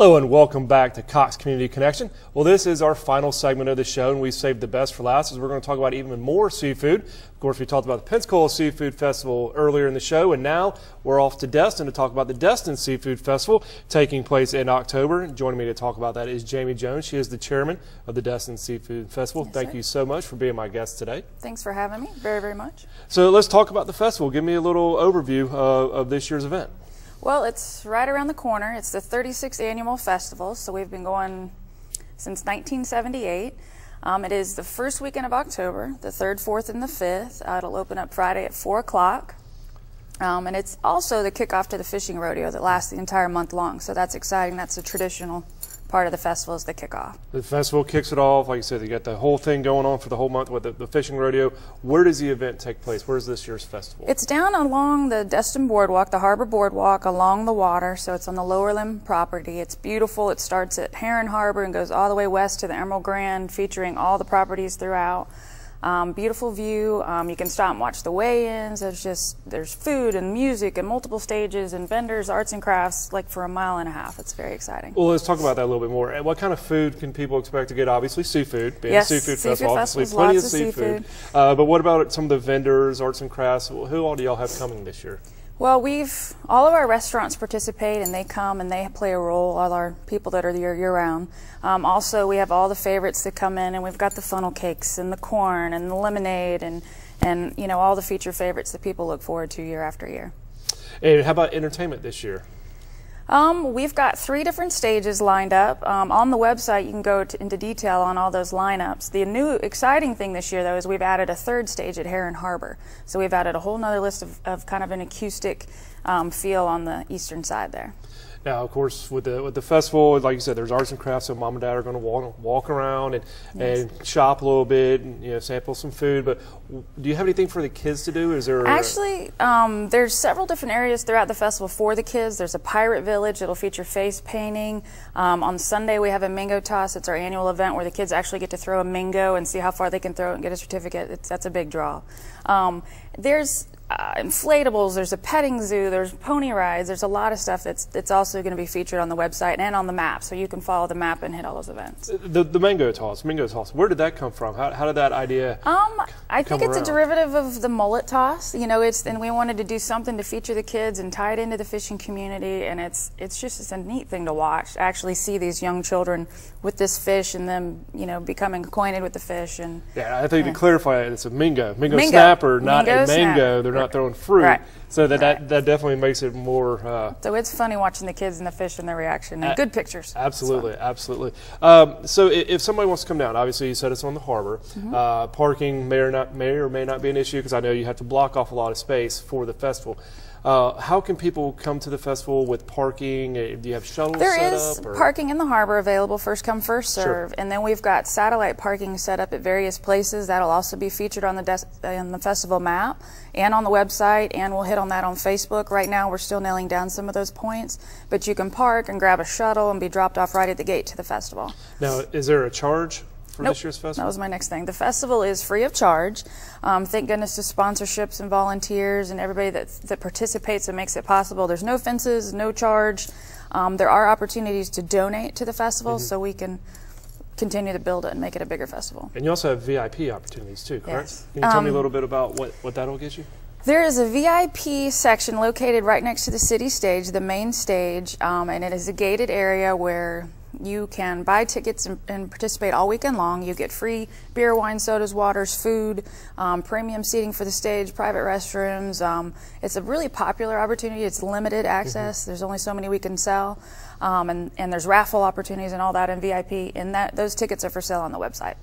Hello and welcome back to Cox Community Connection. Well, this is our final segment of the show, and we saved the best for last as we're going to talk about even more seafood. Of course, we talked about the Pensacola Seafood Festival earlier in the show, and now we're off to Destin to talk about the Destin Seafood Festival taking place in October. Joining me to talk about that is Jamie Jones. She is the chairman of the Destin Seafood Festival. Yes, Thank you so much for being my guest today. Thanks for having me, very, very much. So let's talk about the festival. Give me a little overview of this year's event. Well, it's right around the corner. It's the 36th annual festival, so we've been going since 1978. It is the first weekend of October, the 3rd, 4th, and the 5th. It'll open up Friday at 4 o'clock. And it's also the kickoff to the fishing rodeo that lasts the entire month long, so that's exciting. That's a traditional part of the festival, is the kickoff. The festival kicks it off. Like you said, you got the whole thing going on for the whole month with the fishing rodeo. Where does the event take place? Where's this year's festival? It's down along the Destin Boardwalk, the Harbor Boardwalk, along the water, so it's on the Lower Limb property. It's beautiful. It starts at Heron Harbor and goes all the way west to the Emerald Grand, featuring all the properties throughout. Beautiful view. You can stop and watch the weigh-ins. There's food and music and multiple stages and vendors, arts and crafts, like for a mile and a half. It's very exciting. Well, let's talk about that a little bit more. What kind of food can people expect to get? Obviously seafood, being yes, a seafood festival, obviously plenty of seafood. But what about some of the vendors, arts and crafts? Who all do y'all have coming this year? Well, all of our restaurants participate, and they come and they play a role, all our people that are there year-round. Also, we have all the favorites that come in, and we've got the funnel cakes and the corn and the lemonade and you know, all the feature favorites that people look forward to year after year. And how about entertainment this year? We've got 3 different stages lined up. On the website, you can go into detail on all those lineups. The new exciting thing this year, though, is we've added a 3rd stage at Heron Harbor. So we've added a whole nother list of kind of an acoustic feel on the eastern side there. Now, of course, with the festival, like you said, there's arts and crafts, so mom and dad are going to walk around and shop a little bit and sample some food. But do you have anything for the kids to do? Is there actually there's several different areas throughout the festival for the kids. There's a pirate village that'll feature face painting. On Sunday we have a mango toss. It's our annual event where the kids actually get to throw a mango and see how far they can throw it and get a certificate. That's a big draw. There's inflatables, there's a petting zoo, there's pony rides, there's a lot of stuff that's also going to be featured on the website and on the map, so you can follow the map and hit all those events. The mango toss, where did that come from? How did that idea I think it's a derivative of the mullet toss. You know, and we wanted to do something to feature the kids and tie it into the fishing community, and it's a neat thing to watch, to actually see these young children with this fish and them, you know, becoming acquainted with the fish. And yeah, I think to clarify, it's a mingo snapper, not a mango. They're not throwing fruit, right. So that definitely makes it more. So it's funny watching the kids and the fish and their reaction, and good pictures. Absolutely, absolutely. So if somebody wants to come down, obviously you said it's on the harbor. Parking may or may not be an issue, because I know you have to block off a lot of space for the festival. How can people come to the festival with parking? Do you have shuttles set up? There is parking in the harbor available, first come, first serve. Sure. And then we've got satellite parking set up at various places. That'll also be featured on the festival map and on the website, and we'll hit on that on Facebook. Right now we're still nailing down some of those points, but you can park and grab a shuttle and be dropped off right at the gate to the festival. Now, is there a charge for this year's festival? That was my next thing. The festival is free of charge. Thank goodness to sponsorships and volunteers and everybody that participates and makes it possible. There's no fences, no charge. There are opportunities to donate to the festival, so we can continue to build it and make it a bigger festival. And you also have VIP opportunities too, correct? Yes. Can you tell me a little bit about what that'll get you? There is a VIP section located right next to the city stage, the main stage, and it is a gated area where you can buy tickets and participate all weekend long. You get free beer, wine, sodas, waters, food, premium seating for the stage, private restrooms. It's a really popular opportunity. It's limited access. There's only so many we can sell. And there's raffle opportunities and all that in VIP, and those tickets are for sale on the website.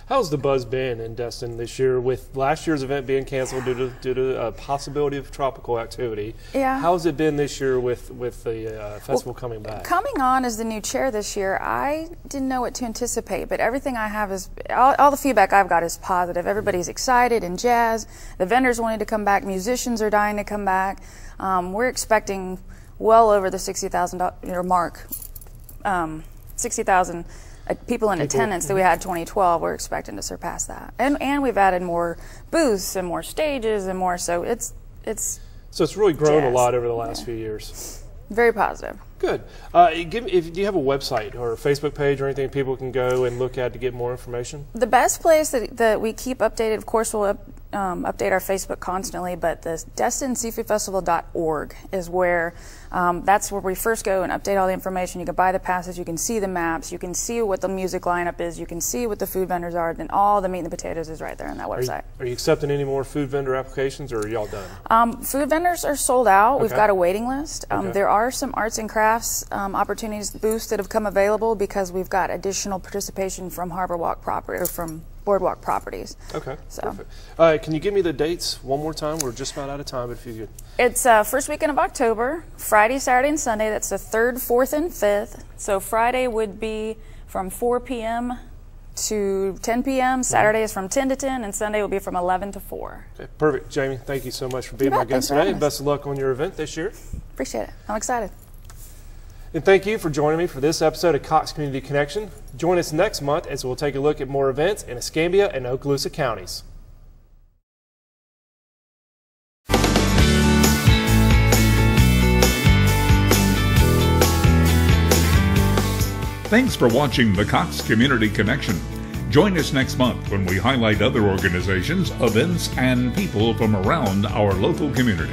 How's the buzz been in Destin this year, with last year's event being canceled due to a possibility of tropical activity? Yeah. How's it been this year with the festival coming back? Coming on as the new chair this year, I didn't know what to anticipate, but everything I have is, all the feedback I've got is positive. Everybody's excited and jazzed. The vendors wanted to come back. Musicians are dying to come back. We're expecting well over the 60,000 mark, 60,000 people in attendance that we had 2012. We're expecting to surpass that, and we've added more booths and more stages and more. So it's really grown a lot over the last few years. Very positive. Good. Do you have a website or a Facebook page or anything people can go and look at to get more information? The best place that we keep updated, of course, we'll update our Facebook constantly, but the DestinSeafoodFestival.org is where, that's where we first go and update all the information. You can buy the passes, you can see the maps, you can see what the music lineup is, you can see what the food vendors are, and all the meat and the potatoes is right there on that website. Are you accepting any more food vendor applications, or are y'all done? Food vendors are sold out. Okay. We've got a waiting list. Okay. There are some arts and crafts opportunities, booths that have come available because we've got additional participation from Harbor Walk property, or from Boardwalk properties. Okay, so. Perfect. Can you give me the dates one more time? We're just about out of time, but if you could. It's first weekend of October, Friday, Saturday, and Sunday. That's the 3rd, 4th, and 5th. So Friday would be from 4 p.m. to 10 p.m. Saturday is from 10 to 10, and Sunday will be from 11 to 4. Okay, perfect. Jamie, thank you so much for being my guest today, and best of luck on your event this year. Appreciate it. I'm excited. And thank you for joining me for this episode of Cox Community Connection. Join us next month as we'll take a look at more events in Escambia and Okaloosa counties. Thanks for watching the Cox Community Connection. Join us next month when we highlight other organizations, events, and people from around our local community.